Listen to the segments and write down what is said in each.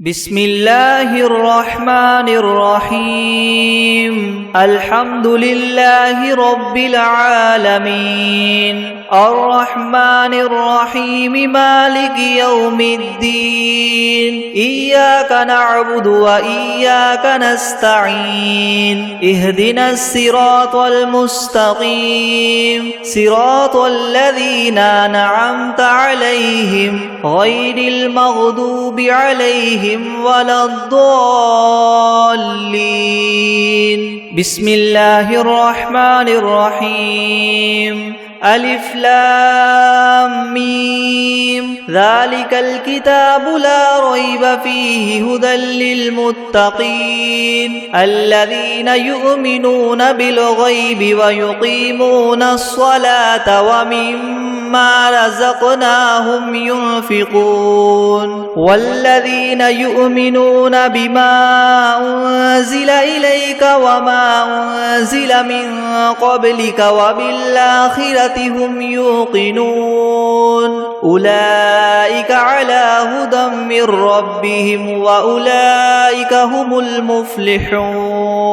بسم الله الرحمن الرحيم الحمد لله رب العالمين الرحمن الرحيم مالك يوم الدين إياك نعبد وإياك نستعين اهدنا الصراط المستقيم صراط الذين أنعمت عليهم غير المغضوب عليهم ولا الضالين بسم الله الرحمن الرحيم ألف لام ميم ذلك الكتاب لا ريب فيه هدى للمتقين الذين يؤمنون بالغيب ويقيمون الصلاة ومما رزقناهم ينفقون والذين يؤمنون بما أنزل إليك وما أنزل من قبلك وبالآخرة هم يوقنون أولئك على هدى من ربهم وأولئك هم المفلحون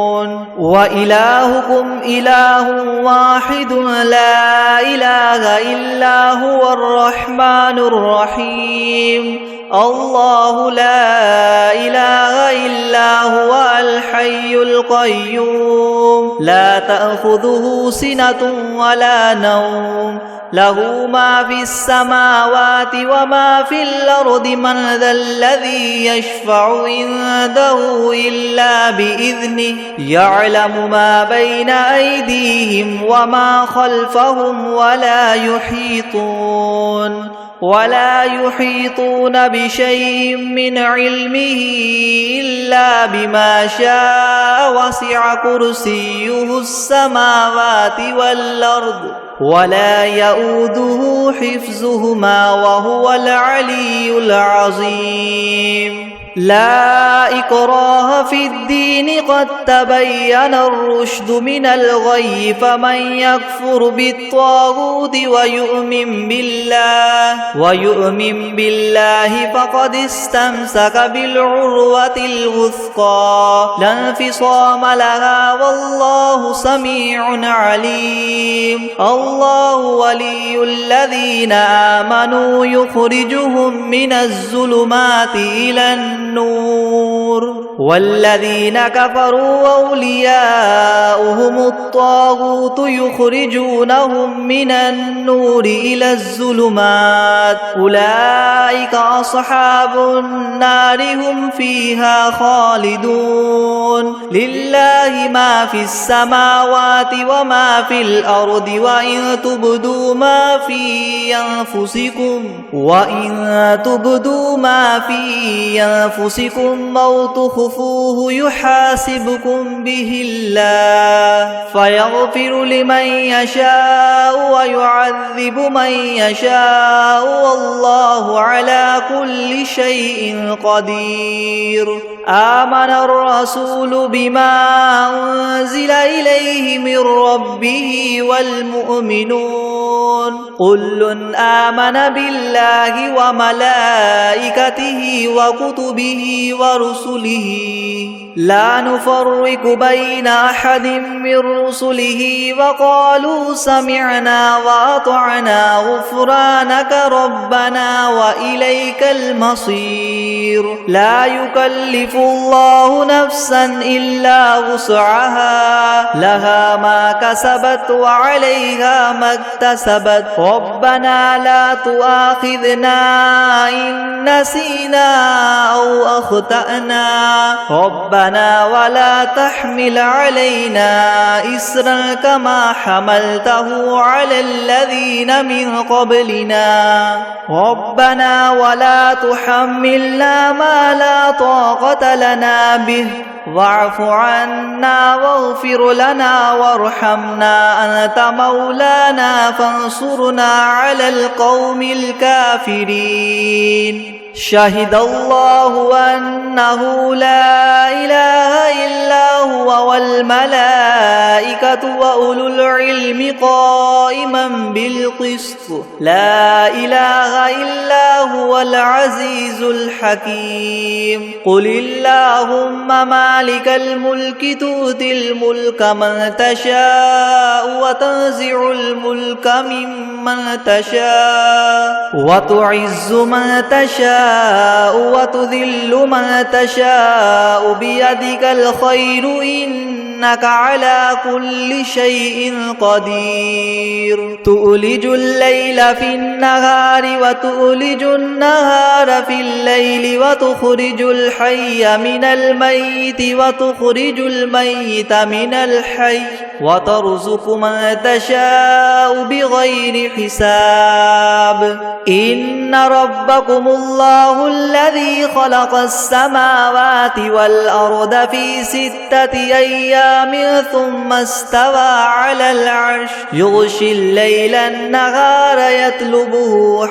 وإلهكم إله واحد لا إله إلا هو الرحمن الرحيم الله لا إله إلا هو الحي القيوم لا تأخذه سنة ولا نوم له ما في السماوات وما في الأرض من ذا الذي يشفع عنده إلا بإذنه يعلم ما بين أيديهم وما خلفهم ولا يحيطون بشيء من علمه إلا بما شاء وسع كرسيه السماوات والأرض ولا يؤوده حفظهما وهو العلي العظيم لا إكراه في الدين قد تبين الرشد من الغي فمن يكفر بالطاغوت ويؤمن بالله فقد استمسك بالعروة الوثقى لا انفصام لها والله سميع عليم الله ولي الذين آمنوا يخرجهم من الظلمات إلى النور والذين كفروا أولياؤهم الطاغوت يخرجونهم من النور إلى الظلمات أولئك أصحاب النار هم فيها خالدون لله ما في السماوات وما في الأرض وإن تبدوا ما في أنفسكم أو تخفوه يحاسبكم به الله فيغفر لمن يشاء ويعذب من يشاء والله على كل شيء قدير آمن الرسول بما أنزل إليه من ربه والمؤمنون كل آمن بالله وملائكته وكتبه ورسله لا نفرق بين أحد من رسله وقالوا سمعنا وأطعنا غفرانك ربنا وإليك المصير لا يكلف الله نفسا إلا وسعها لها ما كسبت وعليها ما اكتسبت ربنا لا تؤاخذنا إن نسينا أو أخطأنا ربنا ولا تحمل علينا إسرا كما حملته على الذين من قبلنا ربنا ولا تحملنا ما لا طاقة لنا به واعف عنا واغفر لنا وارحمنا أنت مولانا فانصرنا على القوم الكافرين شهد الله أنه لا إله إلا هو والملائكة وأولو العلم قائما بالقسط لا إله إلا هو العزيز الحكيم قل اللهم مالك الملك تؤتي الملك من تشاء وتنزع الملك ممن تشاء وتعز من تشاء وتذل من تشاء بيدك الخير إنك على كل شيء قدير تؤلج الليل في النهار وتؤلج النهار في الليل وتخرج الحي من الميت وتخرج الميت من الحي وترزق من تشاء بغير حساب إن ربكم الله الذي خلق السماوات والأرض في 6 أيام ثم استوى على العرش يغشي الليل النهار يطلبه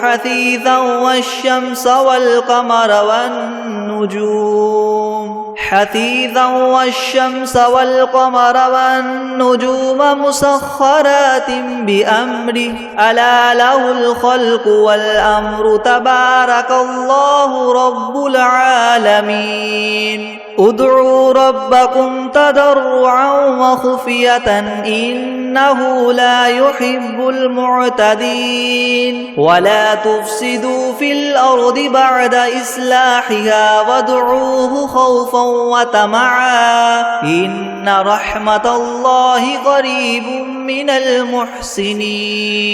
حثيثا والشمس والقمر والنجوم مسخرات بأمره ألا له الخلق والأمر تبارك الله رب العالمين ادعوا ربكم تضرعا وخفية إنه لا يحب المعتدين ولا تفسدوا في الأرض بعد إصلاحها وادعوه خوفا وطمعا إن رحمة الله قريب من المحسنين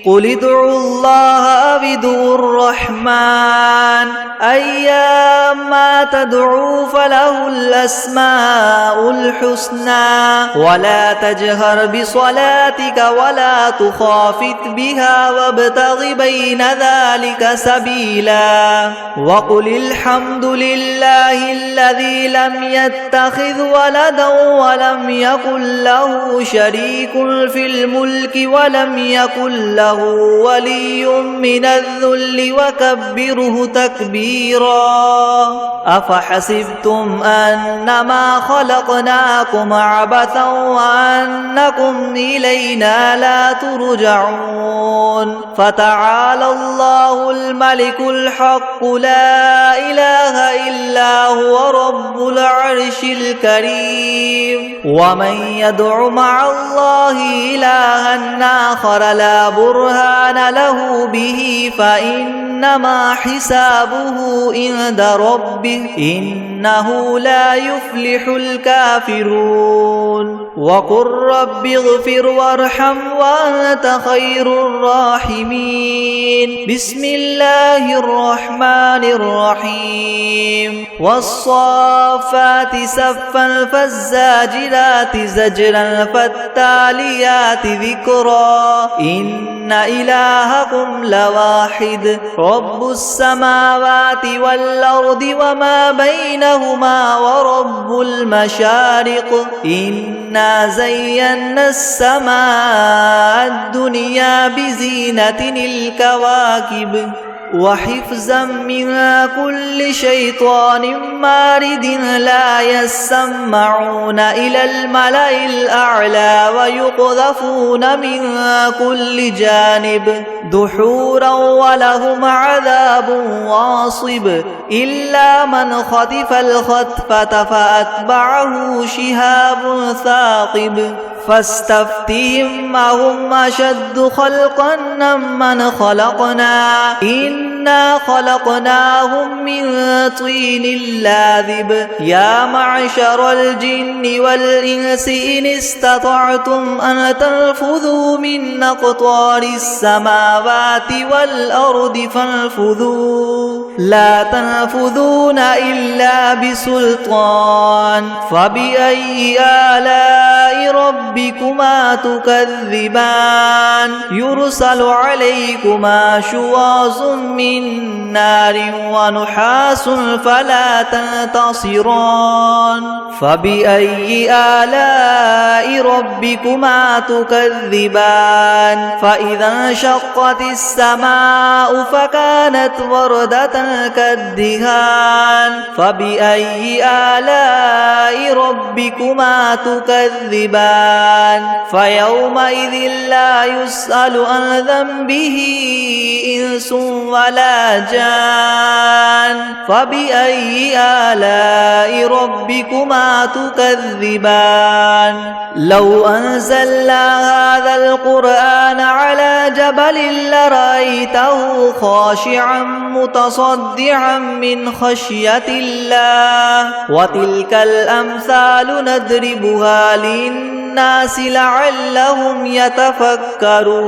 قل ادعوا الله أو ادعوا الرحمن أيما تدعوا فله الأسماء الحسنى ولا تجهر بصلاتك ولا تخافت بها وابتغ بين ذلك سبيلا وقل الحمد لله الذي لم يتخذ ولدا ولم يكن له شريك في الملك ولم يكن له ولي من الذل وكبره تكبيرا أفحسبتم أنما خلقناكم عبثا وأنكم إلينا لا ترجعون فتعالى الله الملك الحق لا إله إلا هو رب العرش الكريم ومن يدع مع الله إلها آخر لا برهان له به فإنما حسابه عند ربه إنه لا يفلح الكافرون وقل رب اغفر وارحم وأنت خير الراحمين بسم الله الرحمن الرحيم والصافات صفا فالزاجرات زجرا فالتاليات ذكرا إن إلهكم لواحد رب السماوات والأرض وما بينهما ورب المشارق إنا زينا السماء الدنيا بزينة الكواكب وحفظا من كل شيطان مارد لا يسمعون إلى الملأ الأعلى ويقذفون من كل جانب دحورا ولهم عذاب واصب إلا من خطف الخطفة فأتبعه شهاب ثاقب فاستفتهم أهم أشد خلقا ممن خلقنا إنا خلقناهم من طين لاذب يا معشر الجن والإنس إن استطعتم أن تنفذوا من أقطار السماوات والأرض فانفذوا لا تنفذون إلا بسلطان فبأي آلاء ربكما تكذبان يرسل عليكما شواظ من نار ونحاس فلا تنتصران فبأي آلاء ربكما تكذبان فإذا انشقت السماء فكانت وردة كالدهان فبأي آلاء ربكما تكذبان فيومئذ لا يسأل عن ذنبه إنس ولا جان فبأي آلاء ربكما تكذبان لو أنزلنا هذا القرآن على جبل لرأيته خاشعا متصدعا من خشية الله وتلك الأمثال نضربها للناس لعلهم يتفكرون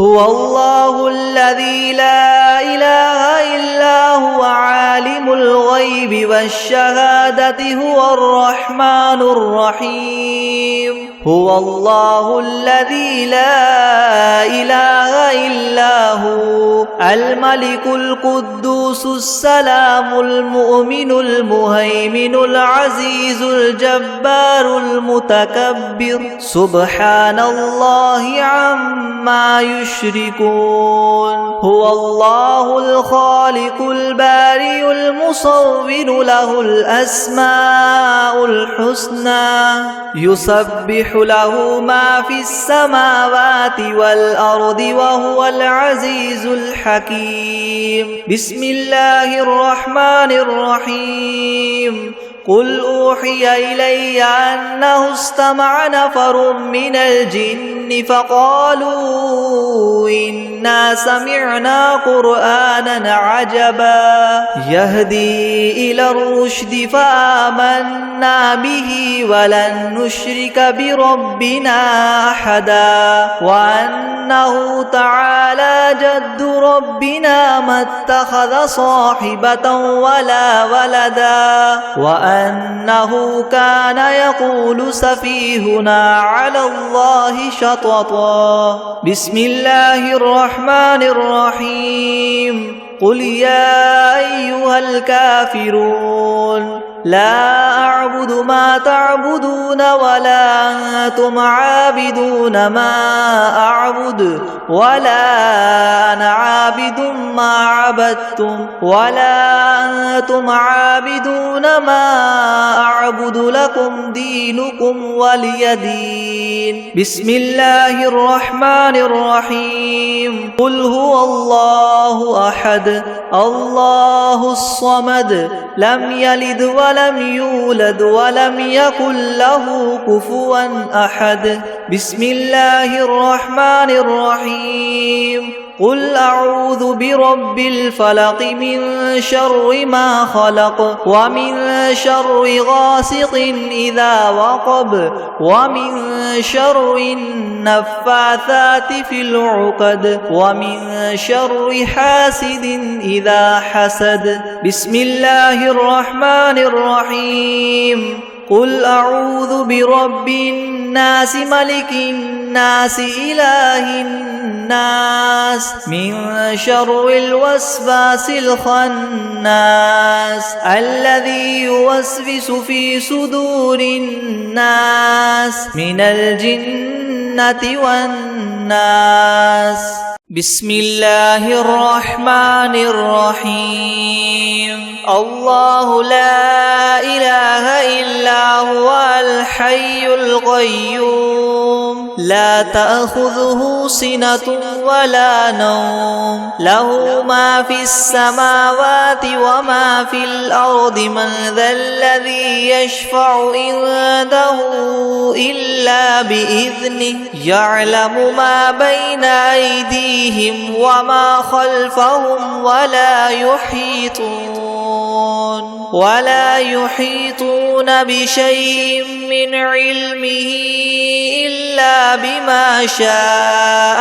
هو الله الذي لا إله إلا هو عالم الغيب والشهادة هو الرحمن الرحيم هو الله الذي لا إله إلا هو الملك القدوس السلام المؤمن المهيمن العزيز الجبار المتكبر سبحان الله عما يشركون هو الله الخالق البارئ المصور له الأسماء الحسنى يسبح له ما في السماوات والأرض وهو العزيز الحكيم بسم الله الرحمن الرحيم قل أوحي إلي أنه استمع نفر من الجن فقالوا إنا سمعنا قرآنا عجبا يهدي إلى الرشد فآمنا به ولن نشرك بربنا أحدا وأنه تعالى جد ربنا ما اتخذ صاحبة ولا ولدا وأنه كان يقول سفيهنا على الله شططا بسم الله الرحمن الرحيم قل يا أيها الكافرون لا أعبد ما تعبدون ولا أنتم عابدون ما أعبد ولا أنا عابد ما عبدتم ولا أنتم عابدون ما أعبد لكم دينكم ولي دين بسم الله الرحمن الرحيم قل هو الله أحد الله الصمد لم يلد ولم يولد ولم يكن له كفوا أحد بسم الله الرحمن الرحيم قل أعوذ برب الفلق من شر ما خلق ومن شر غاسق إذا وقب ومن شر النفاثات في العقد ومن شر حاسد إذا حسد بسم الله الرحمن الرحيم قل أعوذ برب الناس ملك الناس إله الناس من شر الوسواس الخناس الذي يوسوس في صدور الناس من الجنة والناس بسم الله الرحمن الرحيم الله لا إله إلا هو الحي القيوم لا تأخذه سنة ولا نوم له ما في السماوات وما في الأرض من ذا الذي يشفع عنده إلا بإذنه يعلم ما بين أيديهم وما خلفهم ولا يحيطون بشيء من علمه إلا بما شاء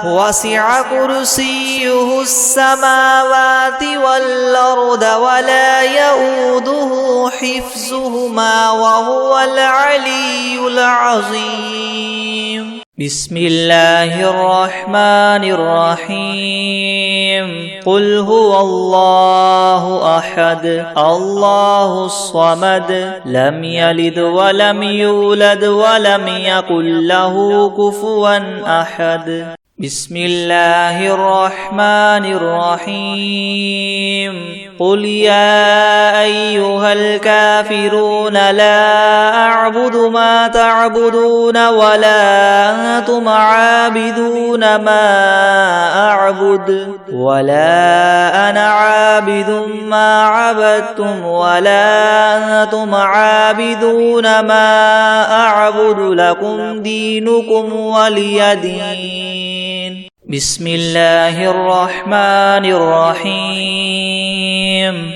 وسع كرسيه السماوات والأرض ولا يؤوده حفظهما وهو العلي العظيم بسم الله الرحمن الرحيم قل هو الله أحد الله الصمد لم يلد ولم يولد ولم يكن له كفوا أحد بسم الله الرحمن الرحيم قل يا أيها الكافرون لا أعبد ما تعبدون ولا أنتم عابدون ما أعبد ولا أنا عابد ما عبدتم ولا أنتم عابدون ما أعبد لكم دينكم ولي دين بسم الله الرحمن الرحيم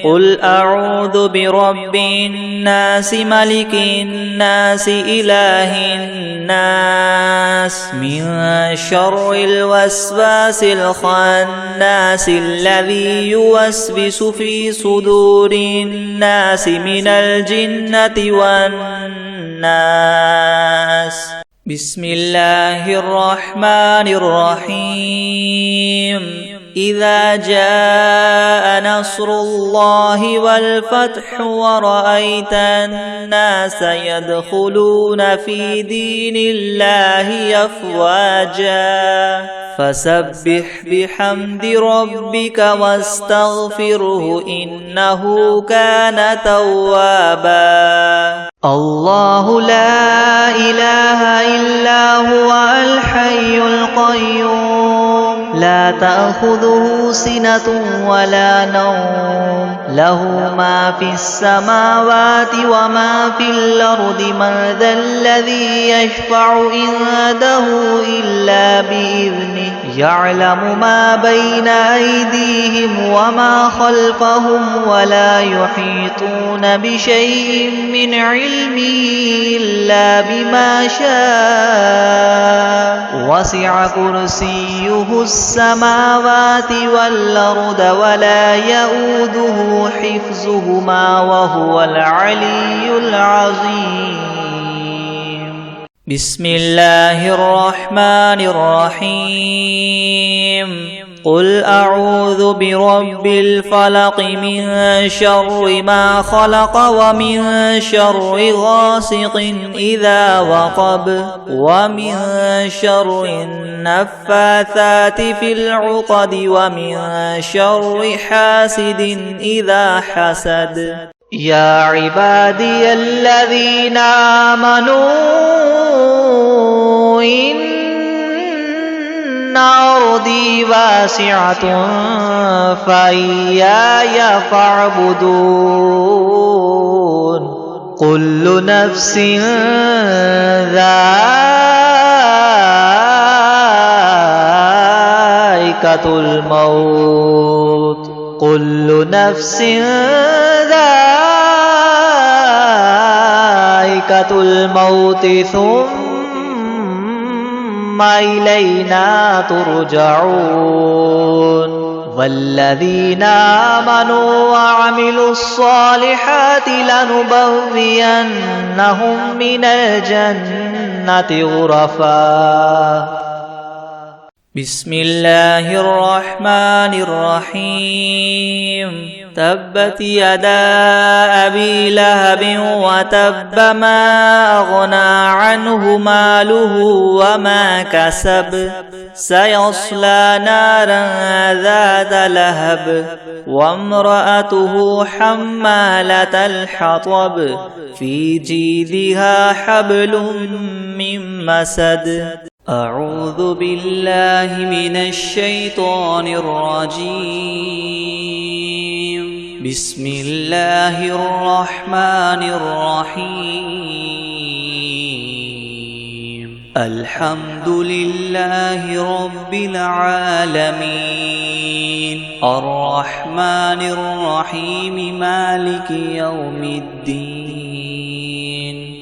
قل أعوذ برب الناس ملك الناس إله الناس من شر الوسواس الخناس الذي يوسوس في صدور الناس من الجنة والناس بسم الله الرحمن الرحيم إذا جاء نصر الله والفتح ورأيت الناس يدخلون في دين الله أفواجا فسبح بحمد ربك واستغفره إنه كان توابا الله لا إله إلا هو الحي القيوم لا تأخذه سنة ولا نوم له ما في السماوات وما في الأرض من ذا الذي يشفع عنده إلا بإذنه يعلم ما بين أيديهم وما خلفهم ولا يحيطون بشيء من علمه إلا بما شاء وسع كرسيه السماوات والأرض ولا يؤوده حفظهما وهو العلي العظيم بسم الله الرحمن الرحيم قل أعوذ برب الفلق من شر ما خلق ومن شر غاسق إذا وقب ومن شر النفاثات في العقد ومن شر حاسد إذا حسد يا عبادي الذين آمنوا إن أرضي واسعة فإياي فاعبدون كل نفس ذائقة الموت كل نفس ذائقة الموت ثم إلينا ترجعون والذين آمنوا وعملوا الصالحات لنبوئنهم من الجنة غرفا بسم الله الرحمن الرحيم تبت يدا أبي لهب وتب ما أغنى عنه ماله وما كسب سيصلى نارا ذات لهب وامرأته حمالة الحطب في جيدها حبل من مسد أعوذ بالله من الشيطان الرجيم بسم الله الرحمن الرحيم الحمد لله رب العالمين الرحمن الرحيم مالك يوم الدين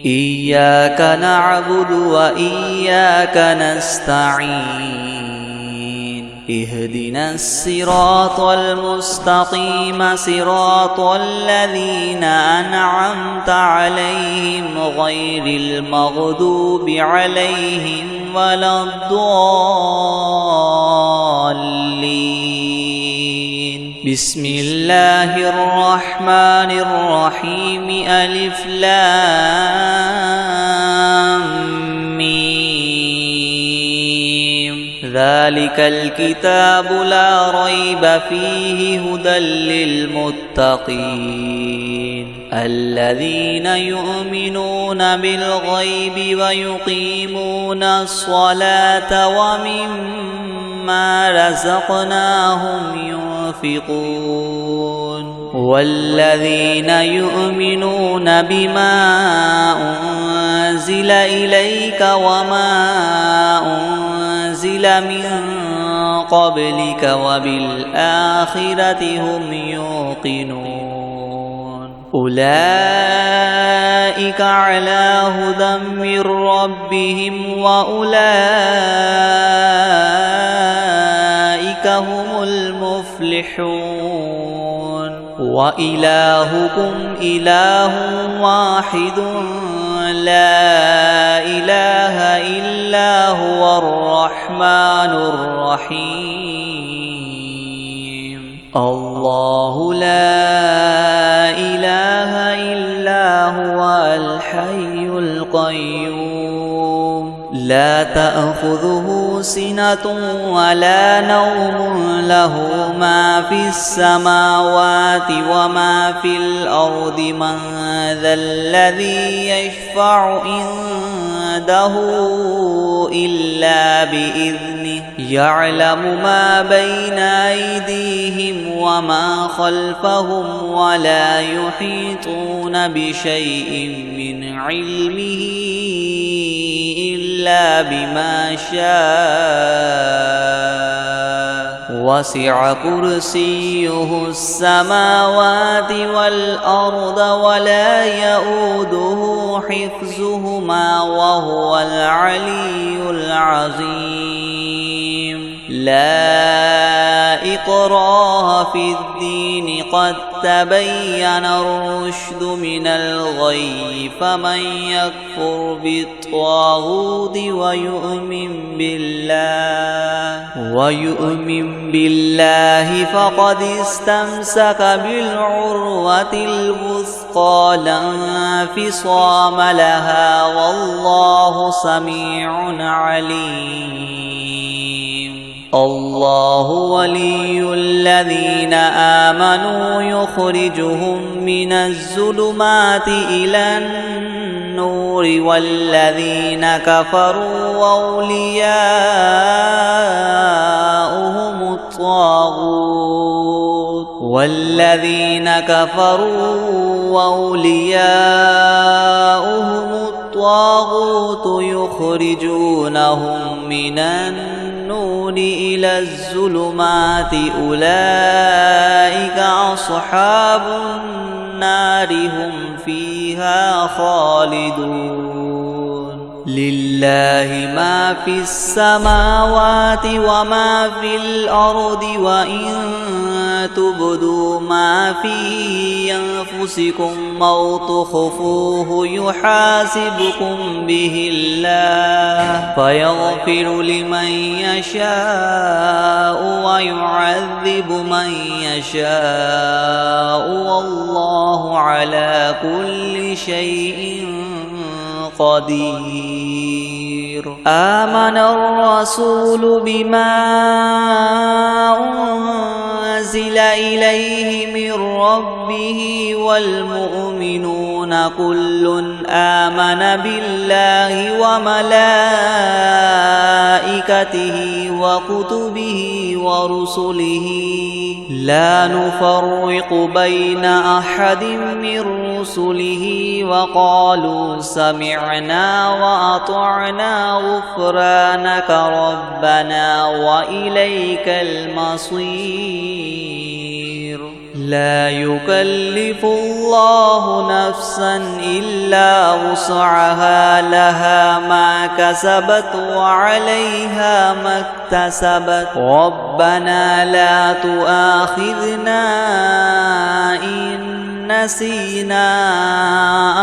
إياك نعبد وإياك نستعين اهدنا الصراط المستقيم صراط الذين أنعمت عليهم غير المغضوب عليهم ولا الضالين بسم الله الرحمن الرحيم ألف لام ميم ذلك الكتاب لا ريب فيه هدى للمتقين الذين يؤمنون بالغيب ويقيمون الصلاة ومما رزقناهم ينفقون والذين يؤمنون بما أنزل إليك وما أنزل من قبلك وبالآخرة هم يوقنون أولئك على هدى من ربهم وأولئك هم المفلحون وإلهكم إله واحد لا إله إلا هو الرحمن الرحيم الله لا إله إلا هو الحي القيوم لا تأخذه سنة ولا نوم له ما في السماوات وما في الأرض من ذا الذي يشفع عنده إلا بإذنه يعلم ما بين أيديهم وما خلفهم ولا يحيطون بشيء من علمه إلا بما شاء وسع كرسيه السماوات والأرض ولا يؤوده حفظهما وهو العلي العظيم لا إكراه في الدين قد تبين الرشد من الغي فمن يكفر بالطاغوت ويؤمن بالله فقد استمسك بالعروة الوثقى لا انفصام لها والله سميع عليم الله ولي الذين آمنوا يخرجهم من الظلمات إلى النور والذين كفروا أولياؤهم الطاغوت يخرجونهم من النور إلى الظلمات أولئك أصحاب النار هم فيها خالدون لله ما في السماوات وما في الأرض وإن تبدوا ما في أنفسكم أو تخفوه يحاسبكم به الله فيغفر لمن يشاء ويعذب من يشاء والله على كل شيء قدير آمن الرسول بما أنزل إليه من ربه والمؤمنون كل آمن بالله وملائكته وكتبه ورسله لا نفرق بين أحد من رسله وقالوا سمعنا وأطعنا غفرانك ربنا وإليك المصير لا يكلف الله نفسا إلا وسعها لها ما كسبت وعليها ما اكتسبت ربنا لا تؤاخذنا إن نسينا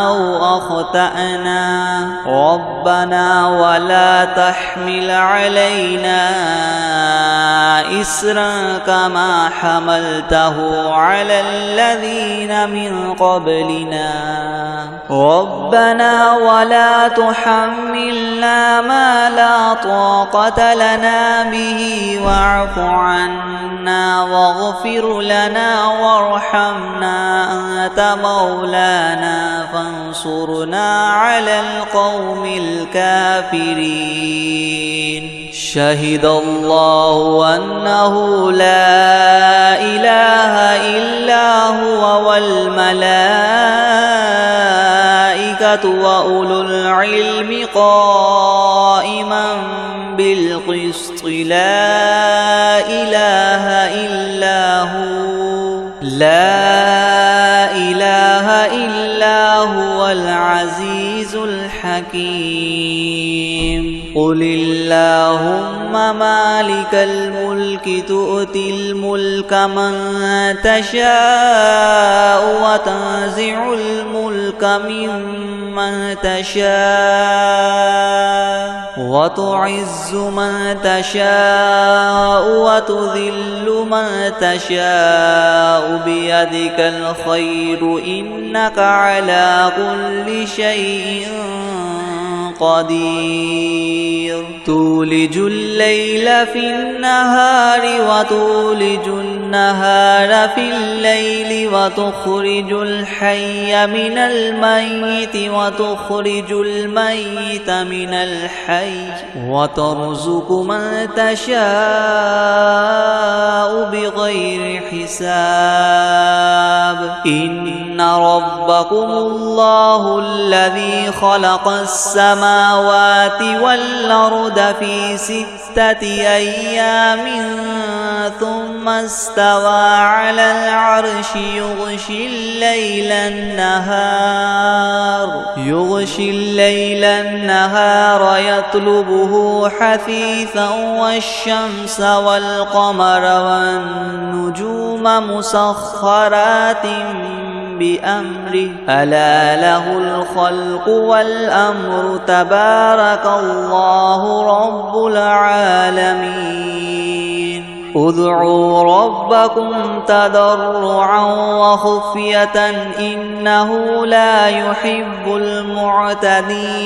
أو أخطأنا ربنا ولا تحمل علينا إصرا كما حملته على الذين من قبلنا ربنا ولا تحملنا ما لا طاقة لنا به واعف عنا واغفر لنا وارحمنا أنت مولانا فانصرنا على القوم الكافرين شهد الله أنه لا إله إلا هو والملائكة وأولو العلم قائما بالقسط لا إله إلا هو العزيز الحكيم قل اللهم مالك الملك تؤتي الملك من تشاء وتنزع الملك ممن تشاء وتعز من تشاء وتذل من تشاء بيدك الخير إنك على كل شيء قدير تولج الليل في النهار وتولج النهار في الليل وتخرج الحي من الميت وتخرج الميت من الحي وترزق من تشاء بغير حساب إن ربكم الله الذي خلق السماوات والأرض في 6 أيام ثم استوى على العرش يغشي الليل النهار يطلبه حثيثا والشمس والقمر والنجوم مسخرات بأمره ألا له الخلق والأمر تبارك الله رب العالمين ادعوا ربكم تضرعا وخفية إنه لا يحب المعتدين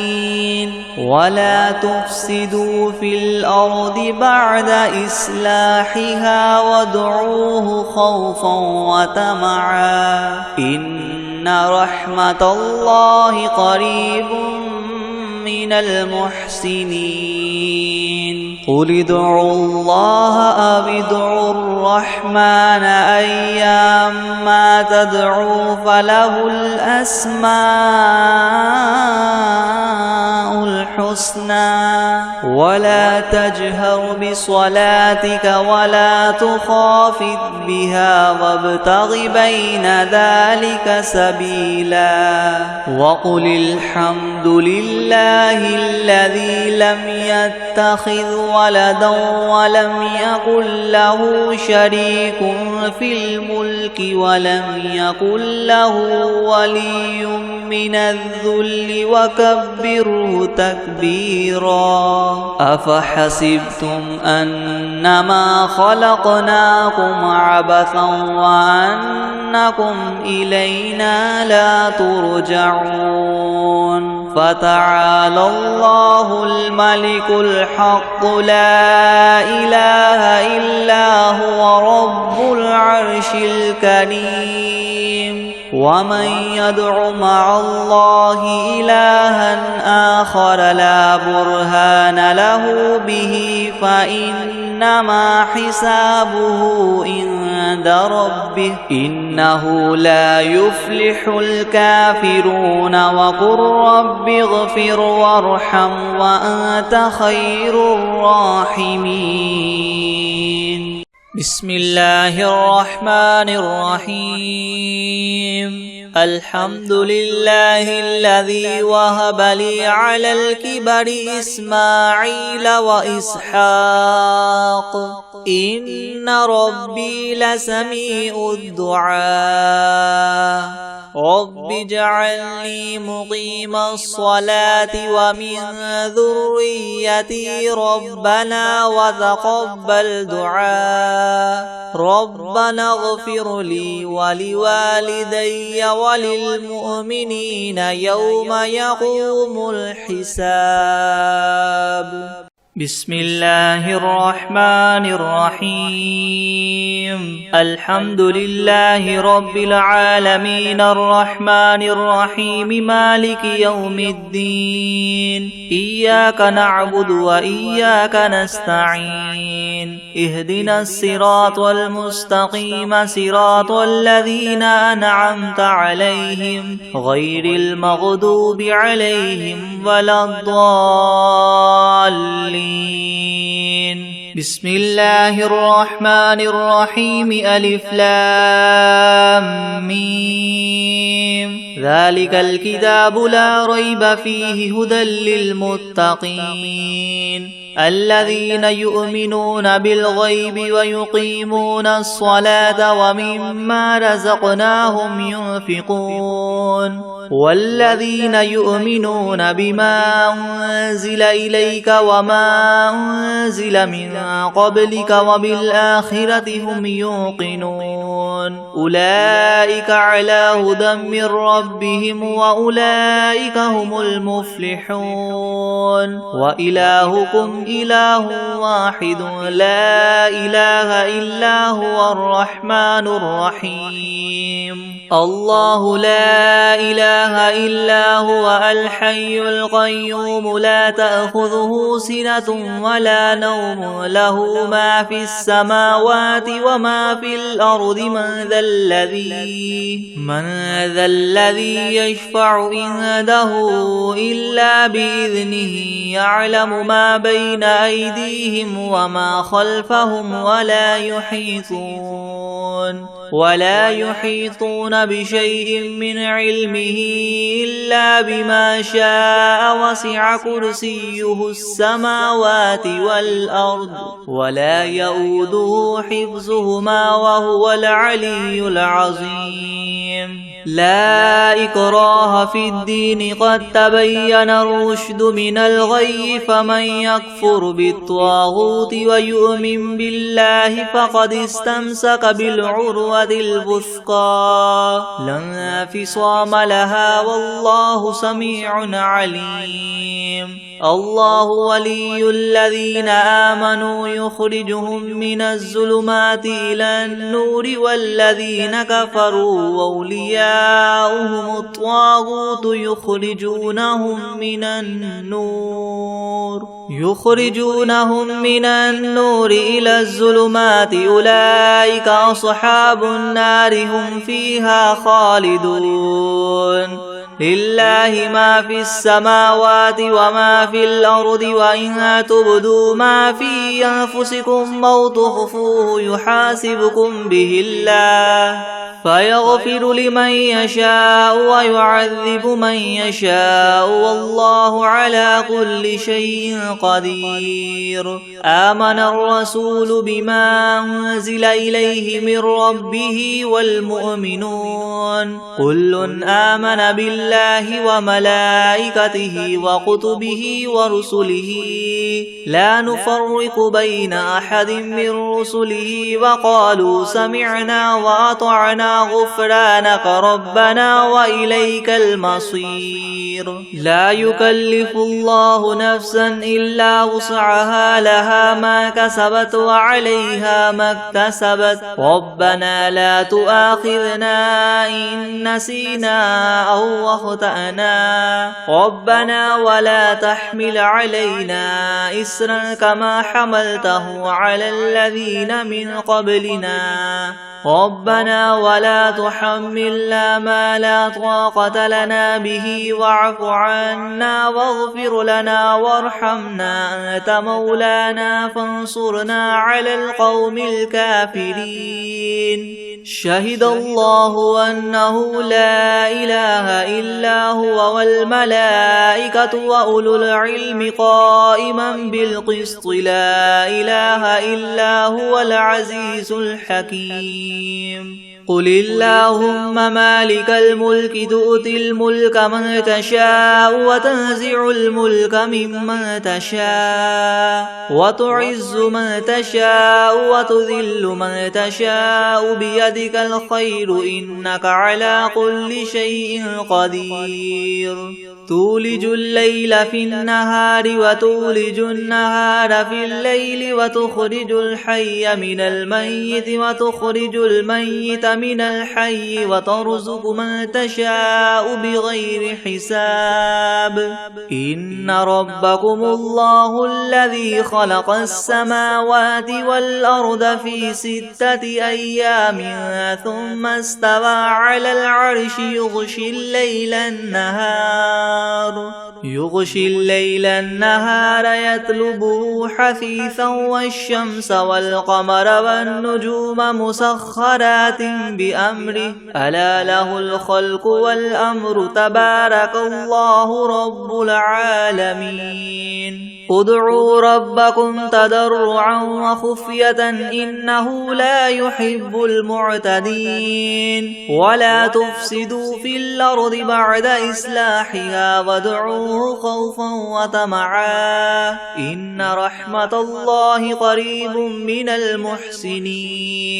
ولا تفسدوا في الأرض بعد إصلاحها وادعوه خوفا وطمعا إن رحمة الله قريب من المحسنين قل ادعوا الله أو ادعوا الرحمن أيما تدعوا فله الأسماء الحسنى ولا تجهر بصلاتك ولا تخافت بها وابتغ بين ذلك سبيلا وقل الحمد لله الذي لم يتخذ ولدا ولم يكن له شريك في الملك ولم يكن له ولي من الذل وكبره تكبيرا أفحسبتم أنما خلقناكم عبثا وأنكم إلينا لا ترجعون فتعالى الله الملك الحق لا إله إلا هو رب العرش الكريم ومن يدع مع الله إلها آخر لا برهان له به فإنما حسابه عند ربه إنه لا يفلح الكافرون وقل رب اغفر وارحم وأنت خير الراحمين بسم الله الرحمن الرحيم الحمد لله الذي وهب لي على الكبر إسماعيل وإسحاق إن ربي لسميع الدعاء رب اجعلني مقيم الصلاة ومن ذريتي ربنا وتقبل دعاء ربنا اغفر لي ولوالدي وللمؤمنين يوم يقوم الحساب. بسم الله الرحمن الرحيم. الحمد لله رب العالمين الرحمن الرحيم مالك يوم الدين إياك نعبد وإياك نستعين اهدنا الصراط المستقيم صراط الذين أنعمت عليهم غير المغضوب عليهم ولا الضالين. بسم الله الرحمن الرحيم ألف لام ميم ذلك الكتاب لا ريب فيه هدى للمتقين الذين يؤمنون بالغيب ويقيمون الصلاة ومما رزقناهم ينفقون والذين يؤمنون بما أنزل إليك وما أنزل من قبلك وبالآخرة هم يوقنون أولئك على هدى من ربهم وأولئك هم المفلحون وإلهكم إله واحد لا إله إلا هو الرحمن الرحيم الله لا إله إلا هو الحي القيوم لا تأخذه سنة ولا نوم له ما في السماوات وما في الأرض من ذا الذي يشفع عنده إلا بإذنه يعلم ما بين أيديهم وما خلفهم ولا يحيطون بشيء من علمه إلا بما شاء وسع كرسيه السماوات والأرض ولا يؤوده حفظهما وهو العلي العظيم. لا إكراه في الدين قد تبين الرشد من الغي فمن يكفر بالطاغوت ويؤمن بالله فقد استمسك بالعروة الوثقى لا انفصام لها والله سميع عليم. الله ولي الذين آمنوا يخرجهم من الظلمات إلى النور والذين كفروا أولياؤهم الطاغوت يخرجونهم من النور إلى الظلمات أولئك أصحاب النار هم فيها خالدون. لله ما في السماوات وما في الأرض وإن تبدوا ما في أنفسكم أو تخفوه يحاسبكم به الله فيغفر لمن يشاء ويعذب من يشاء والله على كل شيء قدير. آمن الرسول بما أنزل إليه من ربه والمؤمنون كل آمن بالله وملائكته وكتبه ورسله لا نفرق بين أحد من رسله وقالوا سمعنا وأطعنا غفرانك ربنا وإليك المصير. لا يكلف الله نفسا إلا وسعها لها ما كسبت وعليها ما اكتسبت ربنا لا تؤاخذنا إن نسينا أو أخطأنا ربنا ولا تحمل علينا إسرا كما حملته على الذين من قبلنا ربنا ولا تحملنا ما لا طاقة لنا به واعف عنا واغفر لنا وارحمنا أنت مولانا فانصرنا على القوم الكافرين. شهد الله أنه لا إله إلا هو والملائكة وأولو العلم قائما بالقسط لا إله إلا هو العزيز الحكيم. حميم قل اللهم مالك الملك تؤتي الملك من تشاء وتنزع الملك ممن تشاء وتعز من تشاء وتذل من تشاء بيدك الخير إنك على كل شيء قدير تولج الليل في النهار وتولج النهار في الليل وتخرج الحي من الميت وتخرج الميت من الحي وترزق من تشاء بغير حساب إن ربكم الله الذي خلق السماوات والأرض في 6 أيام ثم استوى على العرش يغشي الليل النهار يطلبه حثيثا والشمس والقمر والنجوم مسخرات بأمره ألا له الخلق والأمر تبارك الله رب العالمين ادعوا ربكم تضرعا وخفية إنه لا يحب المعتدين ولا تفسدوا في الأرض بعد إصلاحها وادعوه خوفا وطمعا إن رحمة الله قريب من المحسنين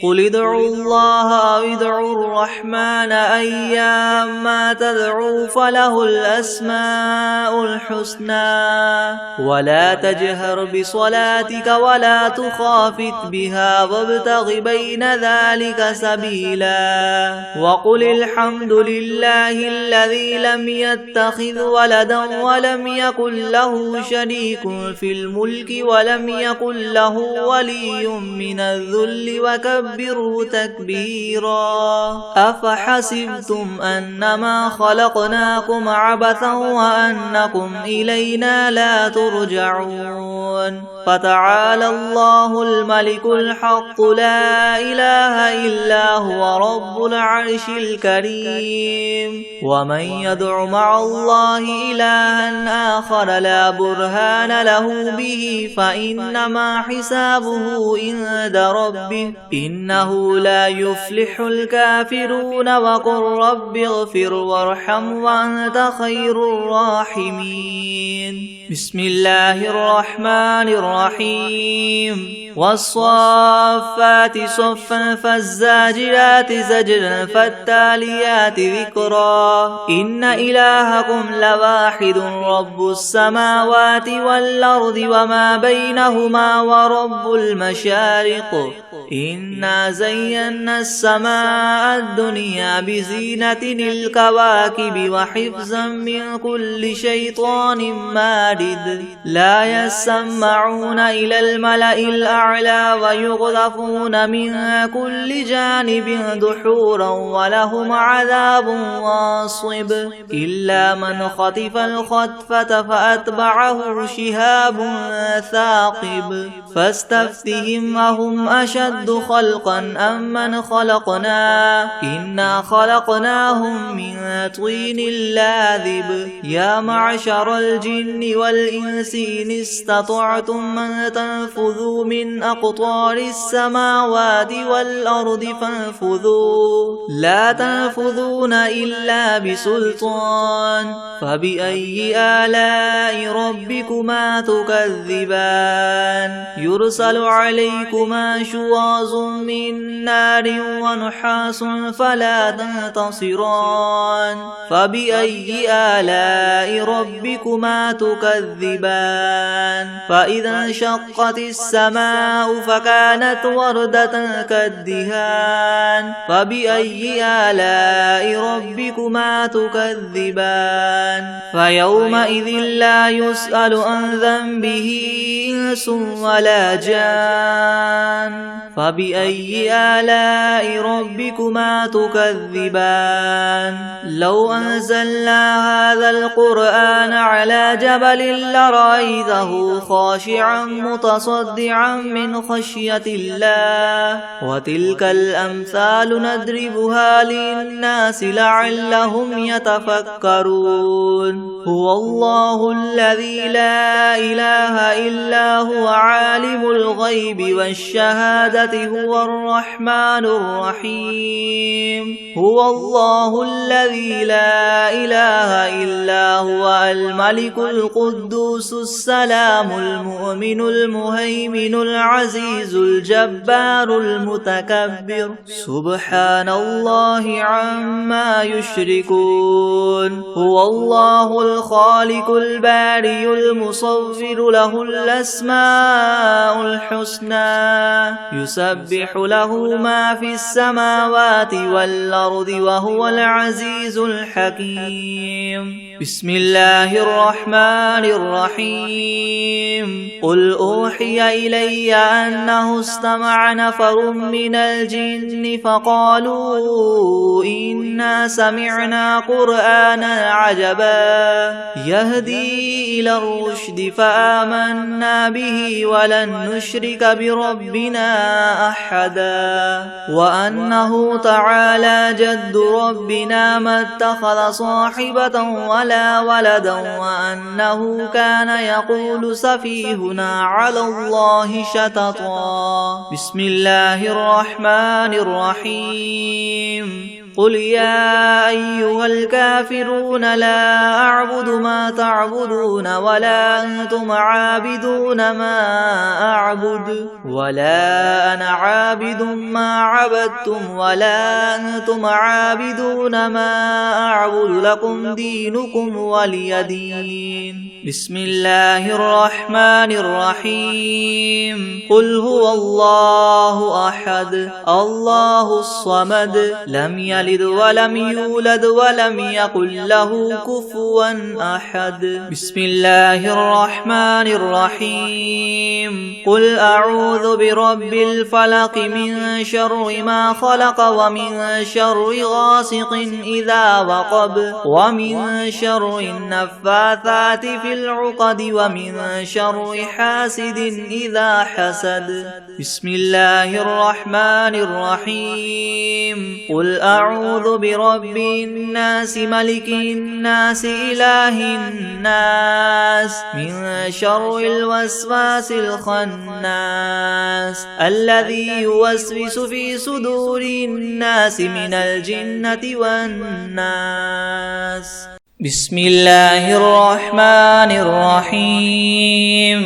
قل ادعوا الله أو ادعوا الرحمن أيما تدعوا فله الأسماء الحسنى ولا تجهر بصلاتك ولا تخافت بها وابتغ بين ذلك سبيلا وقل الحمد لله الذي لم يتخذ ولدا ولم يكن له شريك في الملك ولم يكن له ولي من الذل وكبره تكبيرا أفحسبتم أنما خلقناكم عبثا وأنكم إلينا لا ترجعون فتعالى الله الملك الحق لا إله إلا هو رب العرش الكريم ومن يدع مع الله إلها آخر لا برهان له به فإنما حسابه عند ربه إنه لا يفلح الكافرون وقل رب اغفر وارحم وأنت خير الراحمين بسم الله الرحمن الرحيم والصافات صفا فالزاجرات زجرا فالتاليات ذكرا إن إلهكم لواحد رب السماوات والأرض وما بينهما ورب المشارق إنا زينا السماء الدنيا بزينة الكواكب وحفظا من كل شيطان مارد لا يسمعون إلى الملأ الأعلى ويقذفون من كل جانب دحورا ولهم عذاب واصب إلا من خطف الخطفة فأتبعه شهاب ثاقب فاستفتهم أهم أشد خلقا أم من خلقنا إنا خلقناهم من طين لاذب يا معشر الجن والإنس إن استطعتم من تنفذوا من أقطار السماوات والأرض فانفذوا لا تنفذون إلا بسلطان فبأي آلاء ربكما تكذبان يرسل عليكما شواظ من نار ونحاس فلا تنتصران فبأي آلاء ربكما تكذبان فإذا انشقت السماء فكانت وردة كالدهان فبأي آلاء ربكما تكذبان فيومئذ لا يسأل عن ذنبه إنس ولا جان فبأي آلاء ربكما تكذبان لو أنزلنا هذا القرآن على جبل لرأيته خاشعا متصدعا من خشية الله وتلك الأمثال نضربها للناس لعلهم يتفكرون هو الله الذي لا إله إلا هو عالم الغيب والشهادة هو الرحمن الرحيم هو الله الذي لا إله إلا هو الملك القدوس السلام المؤمن المهيمن العزيز الجبار المتكبر سبحان الله عما يشركون هو الله الخالق البارئ المصور له الأسماء الحسنى يسبح له ما في السماوات والأرض وهو العزيز الحكيم بسم الله الرحمن الرحيم قل أوحي إلي أنه استمع نفر من الجن فقالوا إنا سمعنا قرآنا عجبا يهدي إلى الرشد فآمنا به ولن نشرك بربنا أحدا وأنه تعالى جد ربنا ما اتخذ صاحبة ولا ولدا وأنه كان يقول سفيهنا على الله شططا بسم الله الرحمن الرحيم قل يا أيها الكافرون لا أعبد ما تعبدون ولا أنتم عابدون ما أعبد ولا أنا عابد ما عبدتم ولا أنتم عابدون ما أعبد لكم دينكم ولي دين بسم الله الرحمن الرحيم قل هو الله أحد الله الصمد لم يلد ولم يولد ولم يكن له كفوا أحد بسم الله الرحمن الرحيم قل أعوذ برب الفلق من شر ما خلق ومن شر غاسق إذا وقب ومن شر النفاثات في العقد ومن شر حاسد إذا حسد بسم الله الرحمن الرحيم قل أعوذ برب الناس ملك الناس إله الناس من شر الوسواس الخناس الذي يوسوس في صدور الناس من الجنة والناس بسم الله الرحمن الرحيم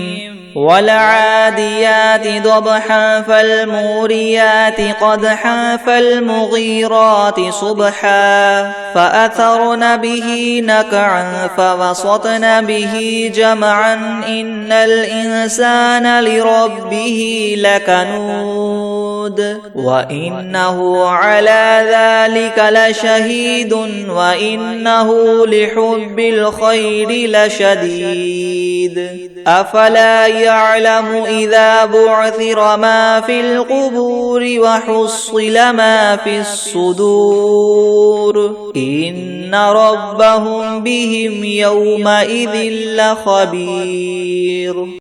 والعاديات ضبحا فالموريات قدحا فالمغيرات صبحا فأثرن به نقعا فوسطن به جمعا إن الإنسان لربه لكنود وإنه على ذلك لشهيد وإنه لحب الخير لشديد أفلا يعلم إذا بعثر ما في القبور وحصل ما في الصدور إن ربهم بهم يومئذ لخبير